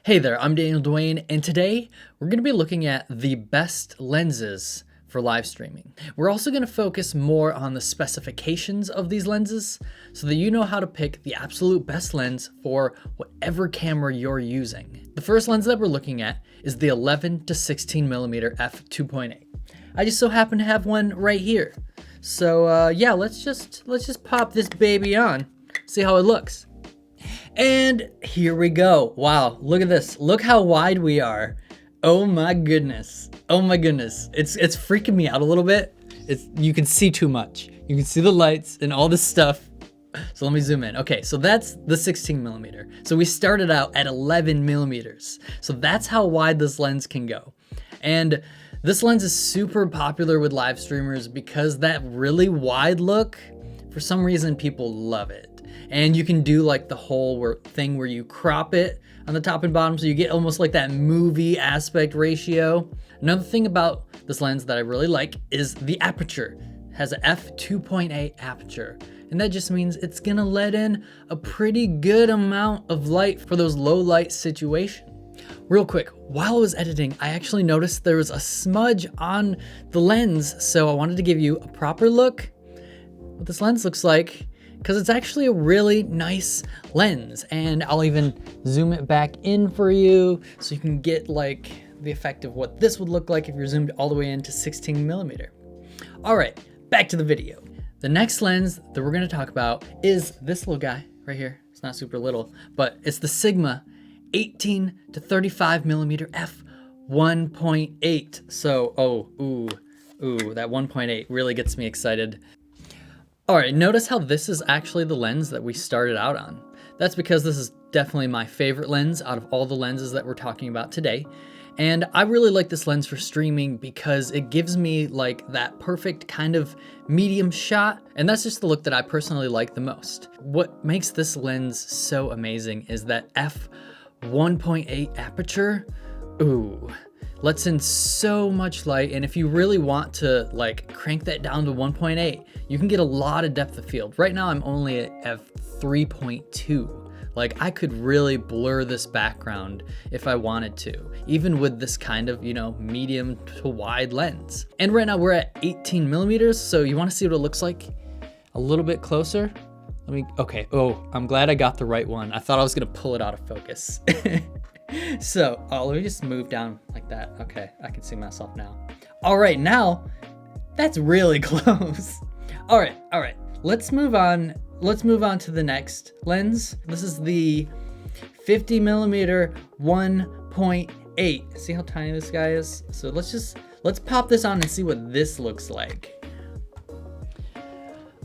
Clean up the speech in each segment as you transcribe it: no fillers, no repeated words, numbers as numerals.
Hey there, I'm Daniel Dwayne, and today we're going to be looking at the best lenses for live streaming. We're also going to focus more on the specifications of these lenses so that you know how to pick the absolute best lens for whatever camera you're using. The first lens that we're looking at is the 11 to 16 millimeter f2.8. I just so happen to have one right here. So yeah, let's just pop this baby on, see how it looks. And here we go. Wow, look at this. Look how wide we are. Oh my goodness. Oh my goodness. It's freaking me out a little bit. You can see too much. You can see the lights and all this stuff. So let me zoom in. Okay, so that's the 16 millimeter. So we started out at 11 millimeters. So that's how wide this lens can go. And this lens is super popular with live streamers because that really wide look, for some reason people love it. And you can do like the whole thing where you crop it on the top and bottom so you get almost like that movie aspect ratio. Another thing about this lens that I really like is the aperture. It has an f2.8 aperture. And that just means it's gonna let in a pretty good amount of light for those low light situations. Real quick, while I was editing, I actually noticed there was a smudge on the lens. So I wanted to give you a proper look what this lens looks like, because it's actually a really nice lens. And I'll even zoom it back in for you so you can get like the effect of what this would look like if you're zoomed all the way into 16 millimeter. All right, back to the video. The next lens that we're gonna talk about is this little guy right here. It's not super little, but it's the Sigma 18 to 35 millimeter f 1.8. So, that 1.8 really gets me excited. All right, notice how this is actually the lens that we started out on. That's because this is definitely my favorite lens out of all the lenses that we're talking about today. And I really like this lens for streaming because it gives me like that perfect kind of medium shot. And that's just the look that I personally like the most. What makes this lens so amazing is that f 1.8 aperture. Lets in so much light, and if you really want to like crank that down to 1.8, you can get a lot of depth of field. Right now I'm only at f3.2. Like I could really blur this background if I wanted to, even with this kind of, medium to wide lens. And right now we're at 18 millimeters, so you want to see what it looks like a little bit closer. Okay, I'm glad I got the right one. I thought I was gonna pull it out of focus. So, let me just move down like that. Okay, I can see myself now. All right, now that's really close. All right. Let's move on. Let's move on to the next lens. This is the 50 millimeter 1.8. See how tiny this guy is? So let's pop this on and see what this looks like.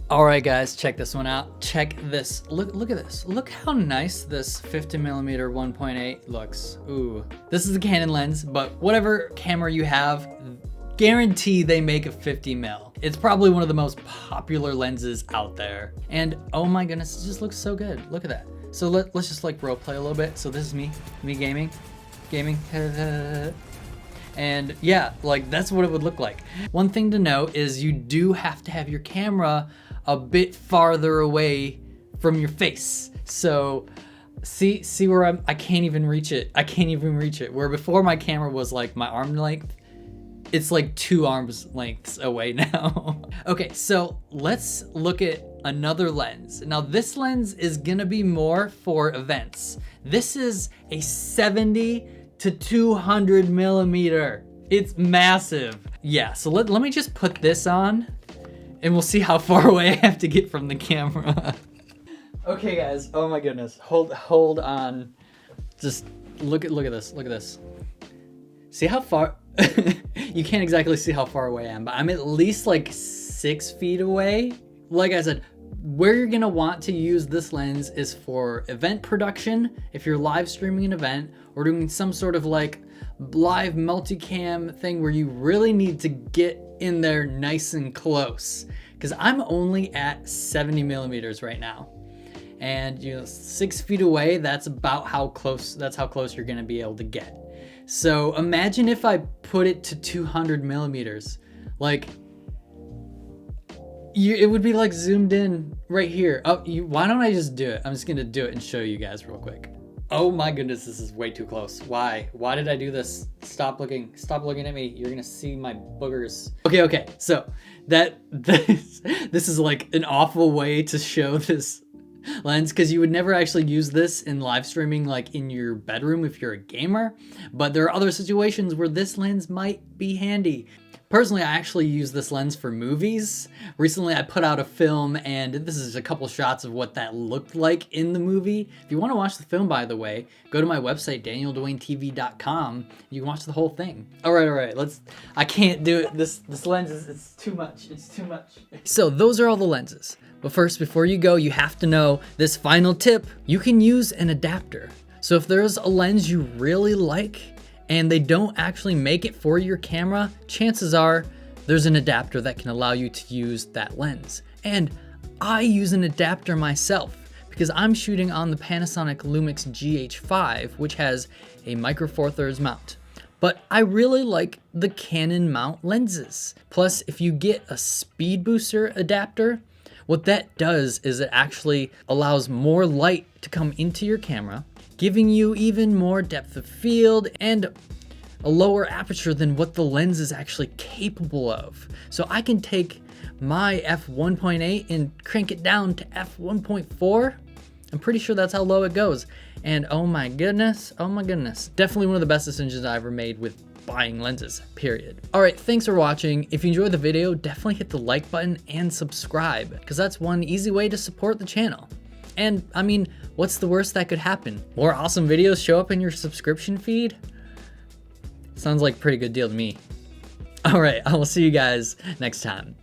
All right, guys, check this one out. Check this. Look at this. Look how nice this 50 millimeter 1.8 looks. This is a Canon lens, but whatever camera you have, guarantee they make a 50 mil. It's probably one of the most popular lenses out there. And oh my goodness, it just looks so good. Look at that. So let's just like role play a little bit. So this is me gaming. And yeah, like that's what it would look like. One thing to note is you do have to have your camera a bit farther away from your face. So see where I can't even reach it. Where before my camera was like my arm length, it's like 2 arms lengths away now. Okay, so let's look at another lens. Now this lens is gonna be more for events. This is a 70 to 200 millimeter. It's massive. Yeah, so let me just put this on and we'll see how far away I have to get from the camera. Okay guys, oh my goodness. Hold on. Just look at this. See how far, you can't exactly see how far away I am, but I'm at least like 6 feet away. Like I said, where you're gonna want to use this lens is for event production, if you're live streaming an event or doing some sort of like live multicam thing where you really need to get in there nice and close. Because I'm only at 70 millimeters right now. And 6 feet away, that's how close you're gonna be able to get. So imagine if I put it to 200 millimeters, like it would be like zoomed in right here. Why don't I just do it? I'm just gonna do it and show you guys real quick. Oh my goodness, this is way too close. Why? Why did I do this? Stop looking at me. You're gonna see my boogers. Okay, so this is like an awful way to show this lens, because you would never actually use this in live streaming like in your bedroom if you're a gamer, but there are other situations where this lens might be handy. Personally, I actually use this lens for movies. Recently, I put out a film, and this is a couple shots of what that looked like in the movie. If you want to watch the film, by the way, go to my website, danielduanetv.com. You can watch the whole thing. All right, I can't do it. This lens it's too much. It's too much. So those are all the lenses. But first, before you go, you have to know this final tip. You can use an adapter. So if there's a lens you really like, and they don't actually make it for your camera, chances are there's an adapter that can allow you to use that lens. And I use an adapter myself because I'm shooting on the Panasonic Lumix GH5, which has a Micro Four Thirds mount. But I really like the Canon mount lenses. Plus, if you get a speed booster adapter, what that does is it actually allows more light to come into your camera, giving you even more depth of field and a lower aperture than what the lens is actually capable of. So I can take my f1.8 and crank it down to f1.4. I'm pretty sure that's how low it goes. And oh my goodness, definitely one of the best decisions I ever made with buying lenses, period. All right, thanks for watching. If you enjoyed the video, definitely hit the like button and subscribe, because that's one easy way to support the channel. And I mean, what's the worst that could happen? More awesome videos show up in your subscription feed? Sounds like a pretty good deal to me. All right, I will see you guys next time.